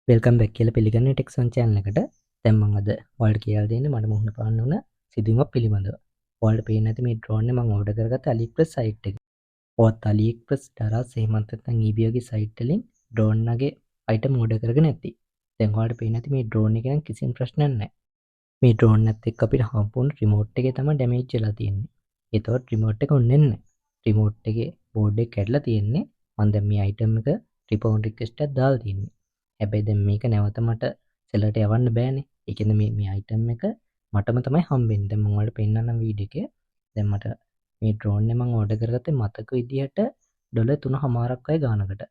Welcome back කියලා පිළිගන්න ටෙක්සන් channel එකට. දැන් මම අද ඔයාලට කියලා දෙන්නේ මට මුහුණ පාන්න උන සිදුවීමක් පිළිබඳව. ඔයාලට පේන්නේ නැති මේ drone එක මම ඕඩර් කරගත්ත AliExpress site එකේ. ඔයත් AliExpress තරස් එහෙමත් නැත්නම් eBay වගේ site වලින් drone එකේ item ඕඩර් කරගෙන නැති. දැන් ඔයාලට පේන්නේ නැති මේ drone එක නම් කිසිම ප්‍රශ්නයක් නැහැ. මේ drone එකත් එක්ක අපිට සම්පූර්ණ remote එකේ තමයි damage වෙලා තියෙන්නේ. ඒතකොට remote එක ඔන්නේ නැහැ. remote එකේ board එක කැඩලා තියෙන්නේ. මම දැන් මේ item එක repound request එකක් දාලා තියෙන්නේ. හැබැයි දැන් මේක නැවත මට සෙලරට යවන්න බෑනේ. ඒ කියන්නේ මේ item එක මටම තමයි හම්බෙන්නේ. දැන් මම ඔයාලට පෙන්නන්නම් වීඩියෝ එකේ. දැන් මට මේ drone එක මම ඕඩර් කරගත්තේ මතක විදියට $3.5ක් වගේ ගානකට.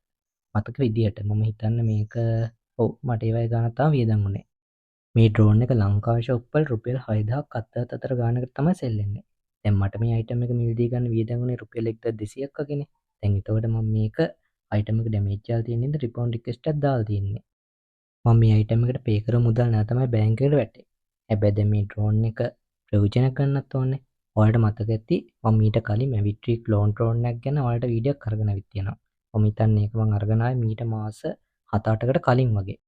මතක විදියට මම හිතන්නේ මේක ඔව් මට ඒ වගේ ගානක් තමයි වියදම් වුනේ. මේ drone එක ලංකාවේ shop වල රුපියල් 6000ක් 7000 ගානකට තමයි සෙල් වෙන්නේ. දැන් මට මේ item එක මිලදී ගන්න වියදම් වුනේ රුපියල් 1200ක් වගේනේ. දැන් එතකොට මම මේක item එක damage වෙලා තියෙන නිසා refund request එකක් දාලා තියෙන්නේ. මම මේ item එකට pay කරපු මුදල් නැව තමයි බැංක් එකට වැටේ. හැබැයි දැන් මේ drone එක ප්‍රයෝජනයක් ගන්නත් ඕනේ. ඔයාලට මතක ඇති මම ඊට කලින් Mavic clone drone එකක් ගැන ඔයාලට වීඩියෝ එකක් අරගෙන ආවිත් තියෙනවා. මම හිතන්නේ ඒක මම අරගෙන ආවේ මීට මාස 7-8කට කලින් වගේ.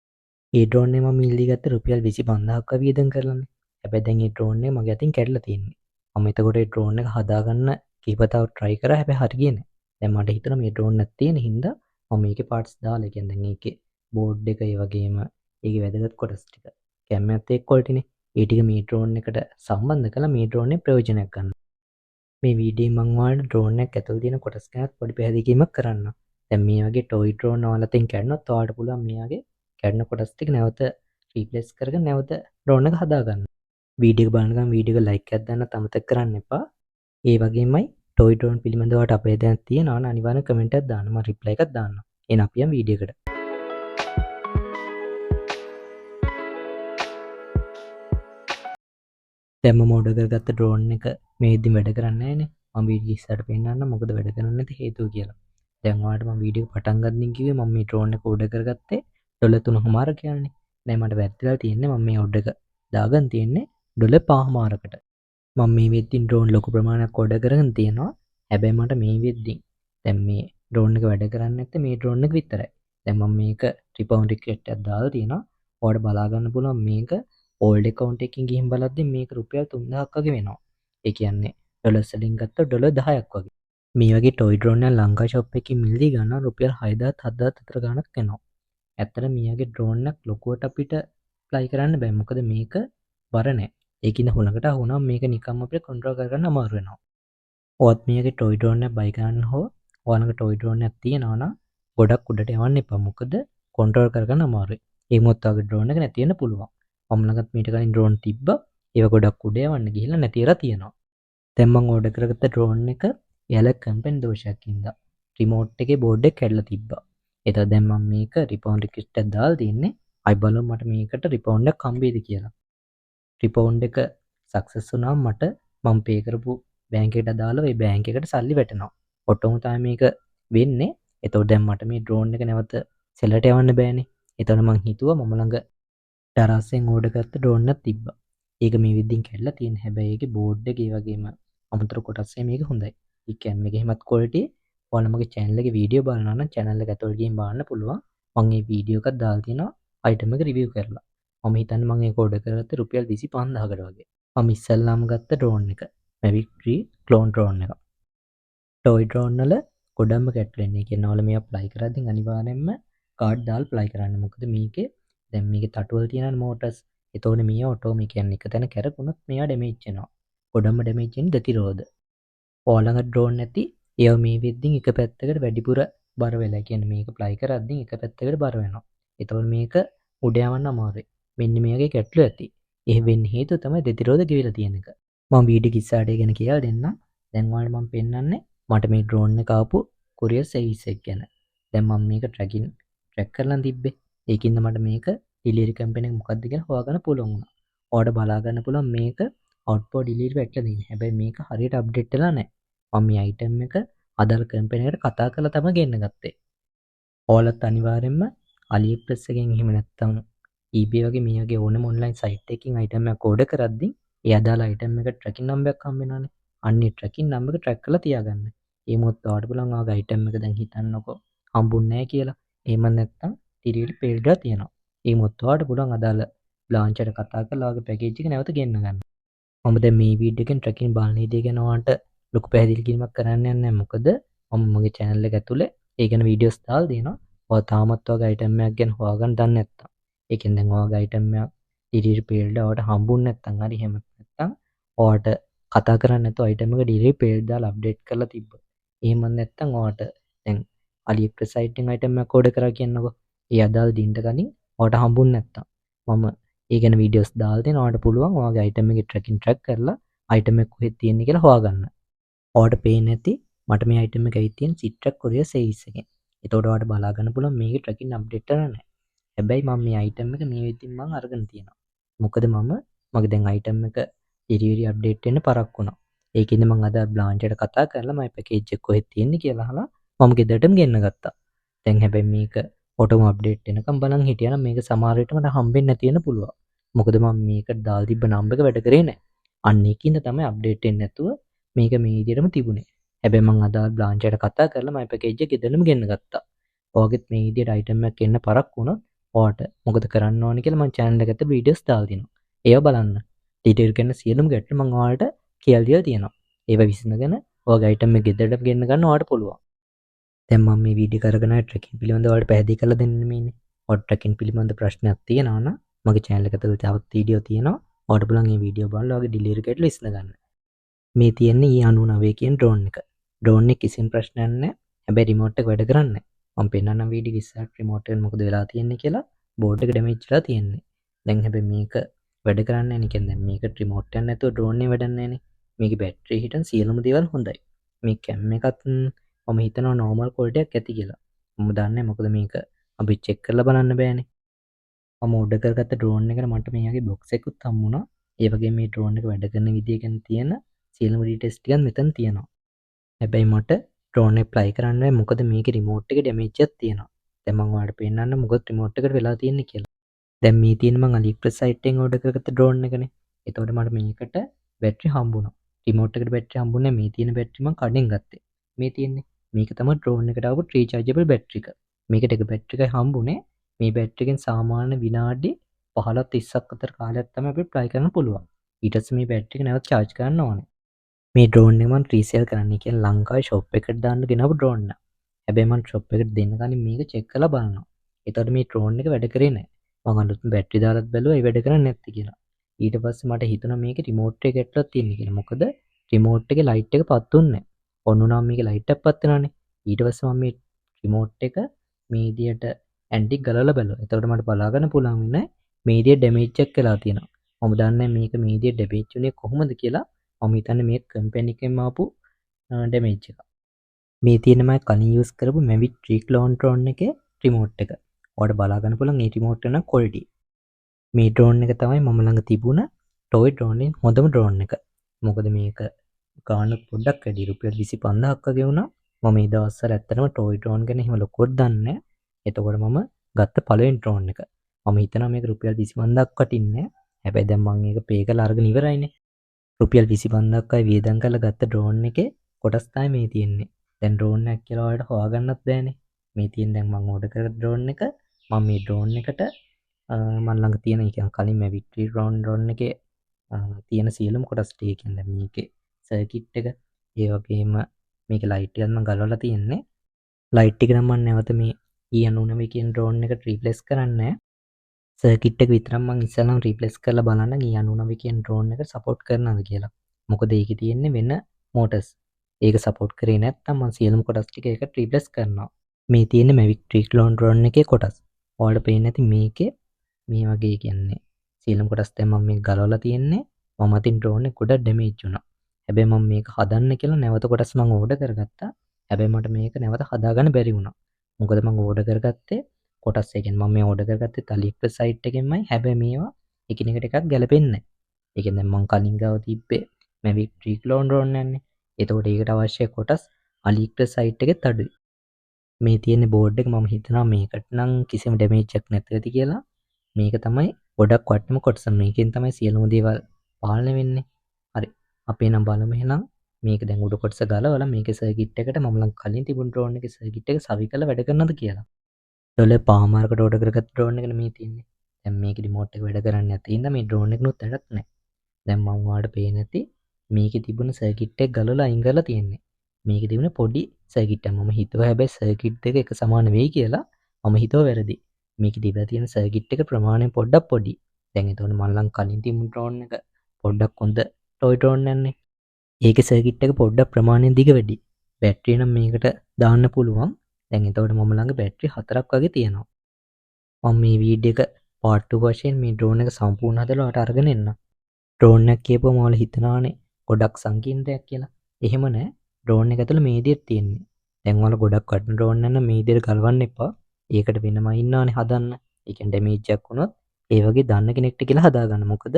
ඒ drone එක මම මිලදී ගත්තේ රුපියල් 25000ක් වගේ වියදම් කරලානේ. හැබැයි දැන් මේ drone එක මගේ අතින් කැඩලා තියෙන්නේ. මම එතකොට ඒ drone එක හදාගන්න කීපතාවක් try කරා හැබැයි හරි ගියේ නැහැ. දැන් මට හිතුණා මේ drone එකක් තියෙන හින්දා මම මේකේ parts දාලා කියන්නේ දැන් ඒකේ board එක ඒ වගේම ඒකේ වැදගත් කොටස් ටික කැමරාත් එක්ක quality-නේ. ඒ ටික මේ drone එකට සම්බන්ධ කරලා මේ drone එකේ ප්‍රයෝජනයක් ගන්න. මේ වීඩියෝ මම ඔයාලට drone එකක් ඇතුළේ තියෙන කොටස් ගැන පොඩි පැහැදිලි කිරීමක් කරන්නම්. දැන් මේ වගේ toy drone ඔයාලටින් කැඩුණොත් ඔයාලට පුළුවන් මේ වගේ කැඩෙන කොටස් ටික නැවත රීප්ලේස් කරගෙන නැවත drone එක හදාගන්න. වීඩියෝ එක බලන ගමන් වීඩියෝ එක like එකක් දාන්නත් අමතක කරන්න එපා. ඒ වගේමයි toy drone පිළිබඳව ඔයාලට අපේදයක් තියෙනවා නම් අනිවාර්යෙන් කමෙන්ට් එකක් දාන්න. මම reply එකක් දාන්නම්. එහෙනම් අපි යමු වීඩියෝ එකට. දැන් මම ඕඩර් කරගත්ත drone එක මේ විදිහින් වැඩ කරන්නේ නැහැනේ. මම වීඩියෝ ඉස්සරහට පෙන්නන්නම් මොකද වැඩ කරන්නේ නැති හේතුව කියලා. දැන් ඔයාලට මම වීඩියෝ පටන් ගන්නදී කිව්වේ මම මේ drone එක ඕඩර් කරගත්තේ $3.5 කියලානේ. දැන් මට වැරදිලා තියෙන්නේ මම මේ ඕඩර් එක දාගන්න තියෙන්නේ $5.5කට. මම මේ වෙද්දින් drone ලොකු ප්‍රමාණයක් ඕඩර් කරගෙන තියෙනවා. හැබැයි මට මේ වෙද්දින් දැන් මේ drone එක වැඩ කරන්නේ නැත්තේ මේ drone එක විතරයි. දැන් මම මේක refund request එකක් දාලා තියෙනවා. ඔයාලට බලා ගන්න පුළුවන් මේක old account එකකින් ගිහින් බලද්දි මේක රුපියල් 3000ක් වගේ වෙනවා. ඒ කියන්නේ ඩොලර්ස් වලින් ගත්තොත් ඩොලර් 10ක් වගේ. මේ වගේ toy drone එක ලංකා shop එකකින් මිලදී ගන්නවා රුපියල් 6000 7000 අතර ගාණක් වෙනවා. ඇත්තට මේ වගේ drone එකක් ලොකුවට අපිට fly කරන්න බෑ. මොකද මේක බර නෑ. ඒකින්ද හුලකට අහු වුණාම මේක නිකම්ම අපිට control කරගන්න අමාරු වෙනවා. ඔයත් මේ වගේ toy drone එකක් buy කරන්න හෝ ඔයාලගේ toy drone එකක් තියෙනවා නම් ගොඩක් උඩට යවන්න එපා. මොකද control කරගන්න අමාරුයි. ඒ මොහොත වගේ drone එක නැති වෙන්න පුළුවන්. මම ළඟත් මීට කලින් drone තිබ්බා. ඒවා ගොඩක් උඩ යවන්න ගිහිල්ලා නැති වෙලා තියෙනවා. දැන් මම ඕඩර් කරගත්ත drone එක එයාලා කම්පැනි දෝෂයක් හින්දා remote එකේ board එක කැඩලා තිබ්බා. ඒතකොට දැන් මම මේක refund request එකක් දාලා තින්නේ. අයි බලමු මට මේකට refund එකක් හම්බෙයිද කියලා. refund එක success වුණාම මට මම pay කරපු බැංක් එකට දාලා ඒ බැංක් එකට සල්ලි වැටෙනවා. ඔටෝම තමයි මේක වෙන්නේ. ඒතකොට දැන් මට මේ drone එක නැවත සෙලරට යවන්න බෑනේ. ඒතකොට මං හිතුවා මම ළඟ ටරස්සෙන් ඕඩර් කරත්ත drone එකක් තිබ්බා. ඒක මේ විදිහින් කැඩලා තියෙන. හැබැයි ඒකේ board එක ඒ වගේම අමුතර කොටස් මේක හොඳයි. ඒ කැම් එකේ හැමත් quality ඔයාලා මගේ channel එකේ වීඩියෝ බලනවා නම් channel එක ඇතුළට ගිහින් බලන්න පුළුවන්. මම මේ වීඩියෝ එකක් දාලා තියෙනවා item එක review කරලා. මම හිතන්නේ මම ඒක ඕඩර් කරගත්තේ රුපියල් 25000කට වගේ. මම ඉස්සල්ලාම ගත්ත drone එක Mavic 3 clone drone එක. toy drone වල ගොඩක්ම ගැටලු ඒ කියන්නේ ඔයාලා මේ apply කරද්දී අනිවාර්යයෙන්ම card දාලා apply කරන්න. මොකද මේකේ දැන් මේකේ තටුවල තියෙන motors. ඒතකොට මේ ඔටෝ මේ කියන්නේ එක තැන කැරකුණොත් මේවා damage වෙනවා. ගොඩක්ම damage වෙන්නේ ගතිරෝධ. ඔයාලඟ drone නැති ඒවා මේ වෙද්දින් එක පැත්තකට වැඩිපුර බර වෙලා. කියන්නේ මේක apply කරද්දී එක පැත්තකට බර වෙනවා. ඒතකොට මේක උඩ යවන්න අමාරුයි. මෙන්න මේ වගේ ගැටලු ඇති. ඒ වෙන්න හේතුව තමයි ගතිරෝධ ගෙවිලා තියෙන එක. මම වීඩියෝ කිස්සාට ගැන කියලා දෙන්නම්. දැන් ඔයාලට මම පෙන්නන්නේ මට මේ drone එක ආපු courier service එක ගැන. දැන් මම මේක track කරලා තිබ්බේ. ඒකින්ද මට මේක delivery company එක මොකක්ද කියලා හොයාගන්න පුළුවන් වුණා. ඔයාලට බලා ගන්න පුළුවන් මේක outbound delivery වැටලා තියෙන්නේ. හැබැයි මේක හරියට update වෙලා නැහැ. මම මේ item එක අදාළ company එකට කතා කරලා තමයි ගෙන්න ගත්තේ. ඔයාලත් අනිවාර්යයෙන්ම AliExpress එකෙන් එහෙම නැත්නම් eBay වගේ මේ වගේ ඕනම online site එකකින් item එකක් order කරද්දී ඒ අදාළ item එක tracking number එකක් හම්බ වෙනවානේ. අන්නේ tracking number එක track කරලා තියාගන්න. ඒ මොහොත ඔයාලට පුළුවන් ආගේ item එක දැන් හිතන්නකෝ හම්බුන්නේ නැහැ කියලා. එහෙම නැත්නම් delivery failed වෙලා තියෙනවා. ඒ මොත්තවාට පුළුවන් අදාළ බ්ලාන්ච් එකට කතා කරලා ඔයාගේ පැකේජ් එක නැවත ගෙන්න ගන්න. මම දැන් මේ වීඩියෝ එකෙන් ට්‍රැකින් බලන විදිය ගැන ඔයාලට ලොකු පැහැදිලි කිරීමක් කරන්න යන්නේ නැහැ. මොකද මම මගේ channel එක ඇතුලේ ඒ ගැන වීඩියෝස් දාලා දෙනවා. ඔයා තාමත් ඔයාගේ item එකක් ගැන හොයාගන්න දන්නේ නැත්නම්. ඒ කියන්නේ දැන් ඔයාගේ item එකක් delivery period ඔයාලට හම්බුනේ නැත්නම් හරි එහෙම නැත්නම් ඔයාලට කතා කරන්නේ නැතුව item එක delivery period දාලා update කරලා තිබ්බා. එහෙම නැත්නම් ඔයාලට දැන් AliExpress site එකෙන් item එකක් order කරා කියන්නකෝ. ඒ අදාළ දිනට කලින් ඔයාලට හම්බුනේ නැත්නම් මම ඒ ගැන වීඩියෝස් දාලා දෙනවා. ඔයාලට පුළුවන් ඔයාගේ item එකේ tracking track කරලා item එක කොහෙද තියෙන්නේ කියලා හොයාගන්න. ඔයාලට පේන්නේ නැති මට මේ item එක ඇවිත් තියෙන Citrac courier service එකෙන්. එතකොට ඔයාලට බලා ගන්න පුළුවන් මේකේ tracking update කරලා නැහැ. හැබැයි මම මේ item එක මේ විදිහින් මම අරගෙන තියෙනවා. මොකද මම මගේ දැන් item එක delivery update වෙන්න පරක්කු වුණා. ඒකින්ද මම අද බ්ලාන්ච් එකට කතා කරලා මගේ package එක කොහෙද තියෙන්නේ කියලා අහලා මම ගෙදරටම ගෙන්න ගත්තා. දැන් හැබැයි මේක ඔටෝම අප්ඩේට් වෙනකම් බලන් හිටියනම් මේක සමහර විට මට හම්බෙන්නේ නැති වෙන්න පුළුවන්. මොකද මම මේකට දාලා තිබ්බ නම්බර් එක වැඩ කරේ නැහැ. අන්න ඒකින්ද තමයි අප්ඩේට් වෙන්නේ නැතුව මේක මේ විදිහටම තිබුණේ. හැබැයි මම අද බ්ලාන්ච් එකට කතා කරලා මගේ පැකේජ් එක ගෙදරම ගෙන්න ගත්තා. ඔයාගෙත් මේ විදිහට item එකක් එන්න පරක්කු වුණොත් ඔයාට මොකද කරන්න ඕනේ කියලා මම channel එකට වීඩියෝස් දාලා දිනවා. ඒව බලන්න. ඩීටේල් කරන සියලුම ගැටලු මම ඔයාලට කියලා දීලා තියෙනවා. ඒව විසඳගෙන ඔයාගේ item එක ගෙදරට ගෙන්න ගන්න ඔයාලට පුළුවන්. දැන් මම මේ වීඩියෝ කරගෙන ට්‍රැකින් පිළිබඳව ඔයාලට පැහැදිලි කරලා දෙන්න මේනේ. ඔයාලට ට්‍රැකින් පිළිබඳ ප්‍රශ්නයක් තියෙනවා නම් මගේ channel එක ඇතුළේ තවත් වීඩියෝ තියෙනවා. ඔයාලට පුළුවන් මේ වීඩියෝ බලලා ඔයාගේ ඩිලිවරි ගැටලු විසඳ ගන්න. මේ තියෙන්නේ E99 කියන ඩ්‍රෝන් එක. ඩ්‍රෝන් එක කිසිම ප්‍රශ්නයක් නැහැ. හැබැයි රිමෝට් එක වැඩ කරන්නේ නැහැ. මම පෙන්නන්නම් වීඩියෝ ඉස්සරහට රිමෝට් එකෙන් මොකද වෙලා තියෙන්නේ කියලා. බෝඩ් එක ඩැමේජ් වෙලා තියෙන්නේ. දැන් හැබැයි මේක වැඩ කරන්නේ නැහැ නේ. කියන්නේ දැන් මේක රිමෝට් එකක් නැතුව ඩ්‍රෝන් එක වැඩන්නේ නැහැ නේ. මේකේ බැටරි හිටන් සියලුම දේවල් හොඳයි. මේ කැම් එකත් මම හිතනවා නෝමල් ක්වොලිටි එකක් ඇති කියලා. මම දන්නේ නැහැ මොකද මේක අපි චෙක් කරලා බලන්න බෑනේ. මම ඕඩර් කරගත්ත ඩ්‍රෝන් එකට මට මේ වගේ බොක්ස් එකකුත් හම්බුණා. ඒ වගේම මේ ඩ්‍රෝන් එක වැඩ කරන විදිය ගැන තියෙන සියලුම ඩීටේල්ස් ටිකක් මෙතන තියෙනවා. හැබැයි මට ඩ්‍රෝන් එක ප්ලයි කරන්න බෑ මොකද මේකේ රිමෝට් එකේ ඩැමේජ් එකක් තියෙනවා. දැන් මම ඔයාලට පෙන්නන්න මොකද රිමෝට් එකට වෙලා තියෙන්නේ කියලා. දැන් මේ තියෙන මම AliExpress site එකෙන් ඕඩර් කරගත්ත ඩ්‍රෝන් එකනේ. එතකොට මට මේකට බැටරි හම්බුණා. රිමෝට් එකට බැටරි හම්බුනේ මේ තියෙන බැටරි මම කඩෙන් ගත්තේ. මේ තියෙන්නේ. මේක තමයි ඩ්‍රෝන් එකට ආපු රීචාර්ජබල් බැටරි එක. මේකට එක බැටරි එකයි හම්බුනේ. මේ බැටරි එකෙන් සාමාන්‍ය විනාඩි 15-30ක් අතර කාලයක් තමයි අපිට ප්ලයි කරන්න පුළුවන්. ඊට පස්සේ මේ බැටරි එක නැවත charge කරන්න ඕනේ. මේ ඩ්‍රෝන් එක මම රීසේල් කරන්න කියන්නේ ලංකාවේ shop එකට දාන්න ගෙනාවු ඩ්‍රෝන් එක. හැබැයි මම shop එකට දෙන්න කලින් මේක check කරලා බලනවා. එතකොට මේ ඩ්‍රෝන් එක වැඩ කරේ නැහැ. මම අලුත් බැටරි දාලාත් බැලුවා ඒ වැඩ කරන්නේ නැත්තේ කියලා. ඊට පස්සේ මට හිතුණා මේකේ රිමෝට් එක ගැටලුවක් තියෙනවා කියලා. මොකද රිමෝට් එකේ ලයිට් එක පත් වුන්නේ නැහැ. ඔන්න උනාම මේකේ ලයිට් එකක් පත් වෙනානේ. ඊට පස්සේ මම මේ රිමෝට් එක මේ විදියට ඇන්ටික් ගලවලා බැලුවා. එතකොට මට බලා ගන්න පුළුවන් වෙන්නේ මේ විදියට ඩැමේජ් එකක් වෙලා තියෙනවා. මම දන්නේ මේක මේ විදියට ඩැමේජ් වුණේ කොහොමද කියලා. මම හිතන්නේ මේ කම්පැනි එකෙන්ම ආපු ඩැමේජ් එක. මේ තියෙන මම කලින් යූස් කරපු Mavic Reclone drone එකේ රිමෝට් එක. ඔයාලට බලා ගන්න පුළුවන් මේ රිමෝට් එක නම් quality. මේ drone එක තමයි මම ළඟ තිබුණ toy drone එකෙන් හොඳම drone එක. මොකද මේක ගාන පොඩ්ඩක් වැඩි රුපියල් 25000ක් වගේ වුණා. මම මේ දවස්වල ඇත්තටම toy drone ගැන එහෙම ලොකුවට දන්නේ නැහැ. එතකොට මම ගත්ත පළවෙනි drone එක. මම හිතනවා මේක රුපියල් 25000ක් වටින්නේ. හැබැයි දැන් මම මේක පේ කරලා අරගෙන ඉවරයිනේ. රුපියල් 25000ක් අය වියදම් කරලා ගත්ත ඩ්‍රෝන් එකේ කොටස් තමයි මේ තියෙන්නේ. දැන් ඩ්‍රෝන් එකක් කියලා ඔයාලට හොයාගන්නත් බෑනේ. මේ තියෙන දැන් මම ඕඩර් කරපු ඩ්‍රෝන් එක මම මේ ඩ්‍රෝන් එකට මම ළඟ තියෙන ඒ කියන්නේ කලින් මේ වික්ටරි ඩ්‍රෝන් එකේ තියෙන සියලුම කොටස් ටික කියන්නේ මේකේ සර්කිට් එක ඒ වගේම මේකේ ලයිට් එකත් මම ගලවලා තියෙන්නේ. ලයිට් එක නම් මම නැවත මේ E99 කියන ඩ්‍රෝන් එකට රීප්ලේස් කරන්නේ නැහැ. සර්කිට් එක විතරක් මම ඉස්සෙල්ලාම රීප්ලේස් කරලා බලන්න E99 කියන ඩ්‍රෝන් එක සපෝට් කරනවද කියලා. මොකද ඒකේ තියෙන්නේ වෙන මෝටර්ස්. ඒක සපෝට් කරේ නැත්නම් මම සියලුම කොටස් ටික ඒකට රීප්ලේස් කරනවා. මේ තියෙන්නේ Mavic Reclone drone එකේ කොටස්. ඔයාලට පේන්නේ නැති මේකේ මේ වගේ කියන්නේ සියලුම කොටස් දැන් මම මේක ගලවලා තියෙන්නේ. මම අතින් ඩ්‍රෝන් එක ගොඩක් ඩැමේජ් වුණා. හැබැයි මම මේක හදන්න කියලා නැවත කොටස් මම ඕඩර් කරගත්තා. හැබැයි මට මේක නැවත හදාගන්න බැරි වුණා. මොකද මම ඕඩර් කරගත්තේ කොටස් ඒ කියන්නේ මම මේ ඕඩර් කරගත්තේ AliExpress site එකෙන්මයි. හැබැයි මේවා එකිනෙකට එකක් ගැලපෙන්නේ නැහැ. ඒ කියන්නේ මම කලින් ගාව තිබ්බේ Mavic Reclone drone එකනේ. එතකොට ඒකට අවශ්‍ය කොටස් AliExpress site එකෙත් අඩුයි. මේ තියෙන බෝඩ් එක මම හිතනවා මේකට නම් කිසිම ඩැමේජ් එකක් නැති ඇති කියලා. මේක තමයි ගොඩක් වටිනම කොටස. මේකෙන් තමයි සියලුම දේවල් පාලනය වෙන්නේ. හරි. අපි නම් බලමු එහෙනම් මේක දැන් උඩ කොටස ගලවලා මේකේ සර්කිට් එකට මම ළඟ කලින් තිබුණු ඩ්‍රෝන් එකේ සර්කිට් එක සවි කරලා වැඩ කරනවද කියලා. ඩොලර් 5මාරකට ඕඩර් කරගත්ත ඩ්‍රෝන් එකනේ මේ තියෙන්නේ. දැන් මේකේ රිමෝට් එක වැඩ කරන්නේ නැති හින්දා මේ ඩ්‍රෝන් එකනොත් වැඩක් නැහැ. දැන් මම ඔයාලට පේන්නේ නැති මේකේ තිබුණ සර්කිට් එක ගලවලා අයින් කරලා තියෙන්නේ. මේකේ තිබුණ පොඩි සර්කිට් එක මම හිතුවා හැබැයි සර්කිට් දෙක එක සමාන වෙයි කියලා මම හිතුවා වැරදි. මේකේ තිබලා තියෙන සර්කිට් එක ප්‍රමාණය පොඩ්ඩක් පොඩි. දැන් එතකොට මම ලං කලින් තිබුණු ඩ්‍රෝන් එක පොඩ්ඩක් හොඳ ටොයි ඩ්‍රෝන් එකනේ. ඒකේ සර්කිට් එක පොඩ්ඩක් ප්‍රමාණයෙන් දිග වැඩි. බැටරිය නම් මේකට දාන්න පුළුවන්. දැන් එතකොට මම ළඟ බැටරි 4ක් වගේ තියෙනවා. මම මේ වීඩියෝ එක පාර්ට් 2 වශයෙන් මේ ඩ්‍රෝන් එක සම්පූර්ණ හදලා ඔයාලට අරගෙන එන්නම්. ඩ්‍රෝන් එකක් කියපුවම ඔයාලා හිතනවානේ ගොඩක් සංකීර්ණ දෙයක් කියලා. එහෙම නෑ. ඩ්‍රෝන් එක ඇතුළේ මේ විදියට තියෙන්නේ. දැන් ඔයාලා ගොඩක් වටින ඩ්‍රෝන් එක නම් මේ විදියට ගලවන්න එපා. ඒකට වෙනම ඉන්නවානේ හදන්න. ඒ කියන්නේ ඩැමේජ් එකක් වුණොත් ඒ වගේ දන්න කෙනෙක්ට කියලා හදාගන්න. මොකද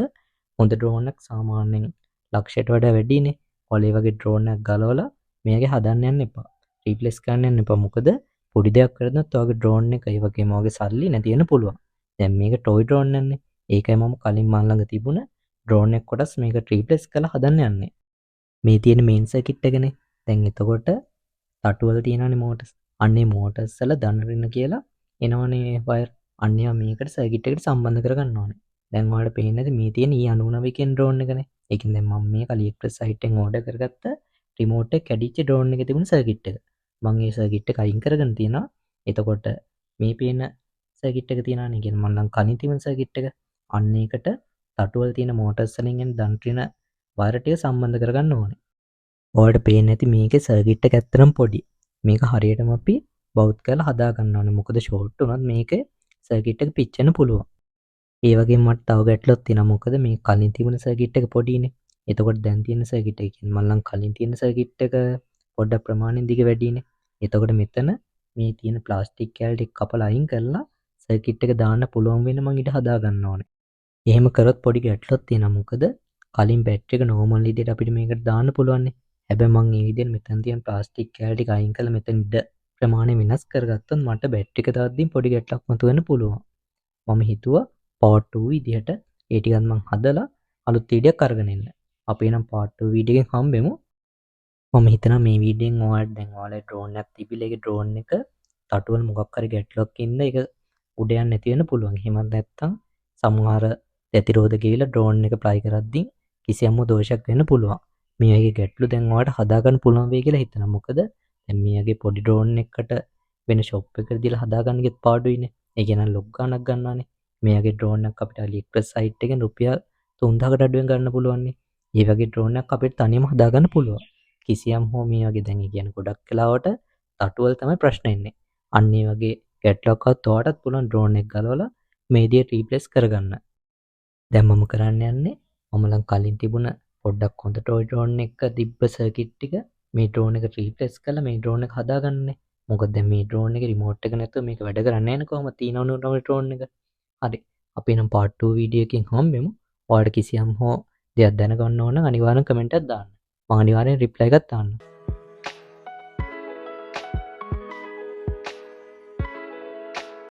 හොඳ ඩ්‍රෝන් එකක් සාමාන්‍යයෙන් ලක්ෂයට වඩා වැඩිනේ. ඔයාලා ඒ වගේ ඩ්‍රෝන් එකක් ගලවලා මේකේ හදන්න යන්න එපා. රීප්ලේස් කරන්න යන්න එපා. මොකද පොඩි දෙයක් කරද්දිත් ඔයාගේ ඩ්‍රෝන් එක ඒ වගේම ඔයාගේ සල්ලි නැති වෙන්න පුළුවන්. දැන් මේක ටොයි ඩ්‍රෝන් එකනේ. ඒකයි මම කලින් මන් ළඟ තිබුණ ඩ්‍රෝන් එක කොටස් මේක රීප්ලේස් කරලා හදන්න යන්නේ. මේ තියෙන මේන් සර්කිට් එකනේ. දැන් එතකොට තටුවල තියෙනනේ මෝටර්ස්. අන්නේ මෝටර්ස් වල දනරින කියලා එනවනේ වයර්. අන්න ඒවා මේකට සර්කිට් එකට සම්බන්ධ කරගන්න ඕනේ. දැන් ඔයාලට පේන්නේ නැති මේ තියෙන E99 කියන ඩ්‍රෝන් එකනේ. ඒකෙන් දැන් මම මේක AliExpress site එකෙන් ඕඩර් කරගත්ත රිමෝට් එක කැඩිච්ච ඩ්‍රෝන් එකේ තිබුණ සර්කිට් එක. මම ඒ සර්කිට් එක අයින් කරගෙන තියෙනවා. එතකොට මේ පේන සර්කිට් එක තියෙනවානේ. කියන්නේ මම නම් කලින් තිබුණ සර්කිට් එක. අන්න ඒකට තටුවල තියෙන මෝටර්ස් වලින් එන දන්ත්‍රින වයර් ටික සම්බන්ධ කරගන්න ඕනේ. ඔයාලට පේන්නේ නැති මේකේ සර්කිට් එක ඇත්තටම පොඩි. මේක හරියටම අපි බවුත් කරලා හදා ගන්න ඕනේ. මොකද ෂෝට් වුණොත් මේකේ සර්කිට් එක පිච්චෙන්න පුළුවන්. ඒ වගේම මට තව ගැටලුවක් තියෙනවා. මොකද මේ කලින් තිබුණ සර්කිට් එක පොඩිනේ. එතකොට දැන් තියෙන සර්කිට් එක කියන්නේ මම නම් කලින් තියෙන සර්කිට් එක පොඩ්ඩක් ප්‍රමාණයෙන් දිග වැඩිනේ. එතකොට මෙතන මේ තියෙන ප්ලාස්ටික් කෑලි ටික කපලා අයින් කරලා සර්කිට් එක දාන්න පුළුවන් වෙන මං ඊට හදා ගන්න ඕනේ. එහෙම කරොත් පොඩි ගැටලුවක් තියෙනවා. මොකද කලින් බැටරි එක නෝමල් විදිහට අපිට මේකට දාන්න පුළුවන්. හැබැයි මං මේ විදිහට මෙතන තියෙන ප්ලාස්ටික් කෑලි ටික අයින් කරලා මෙතන ඉඩ ප්‍රමාණය වෙනස් කරගත්තොත් මට බැටරි එක දාද්දී පොඩි ගැටලුවක් මතුවෙන්න පුළුවන්. මම හිතුවා part 2 විදිහට ඒ ටිකත් මං හදලා අලුත් වීඩියෝයක් අරගෙන එන්න. අපි එනම් part 2 වීඩියෝ එකෙන් හම්බෙමු. මම හිතනවා මේ වීඩියෝෙන් ඔයාලට දැන් ඔයාලේ ඩ්‍රෝන් එකක් තිබිලා ඒක ඩ්‍රෝන් එක තටුවල මොකක් හරි ගැටලුවක් ඉන්න ඒක උඩ යන්න නැති වෙන්න පුළුවන්. එහෙමත් නැත්නම් සමහර ප්‍රතිරෝධ ගිහිලා ඩ්‍රෝන් එක ප්ලයි කරද්දී කිසියම්ම දෝෂයක් වෙන්න පුළුවන්. මේ වගේ ගැටලු දැන් ඔයාලට හදාගන්න පුළුවන් වෙයි කියලා හිතනවා. මොකද දැන් මේ වගේ පොඩි ඩ්‍රෝන් එකකට වෙන ෂොප් එකකට දීලා හදාගන්න ගෙත් පාඩුයිනේ. ඒ කියන්නේ ලොක් ගාණක් ගන්නවානේ. මේ වගේ ඩ්‍රෝන් එකක් අපිට AliExpress site එකෙන් රුපියල් 3000කට අඩුවෙන් ගන්න පුළුවන් නේ. මේ වගේ ඩ්‍රෝන් එකක් අපිට තනියම හදාගන්න පුළුවන්. කිසියම් හෝ මේ වගේ දැන් ඒ කියන්නේ ගොඩක් වෙලාවට තටුවල තමයි ප්‍රශ්න එන්නේ. අන්න ඒ වගේ ගැටලුවක්වත් ඔයාටත් පුළුවන් ඩ්‍රෝන් එක ගලවලා මේ විදිහට රීප්ලේස් කරගන්න. දැන් මම කරන්න යන්නේ මම ලං කලින් තිබුණ පොඩ්ඩක් හොඳ ටොයි ඩ්‍රෝන් එක තිබ්බ සර්කිට් ටික මේ ඩ්‍රෝන් එක රීප්ලේස් කරලා මේ ඩ්‍රෝන් එක හදාගන්නනේ. මොකද දැන් මේ ඩ්‍රෝන් එකේ රිමෝට් එක නැතුව මේක වැඩ කරන්නේ නැහැ නේ කොහොමද තියෙනවනේ ඩ්‍රෝන් එක. හරි. අපි නම් part 2 වීඩියෝ එකකින් හම්බෙමු. ඔයාලට කිසියම් හෝ දෙයක් දැනගන්න ඕන නම් අනිවාර්යෙන් කමෙන්ට් එකක් දාන්න. මම අනිවාර්යෙන් රිප්ලයි එකක් දාන්නම්.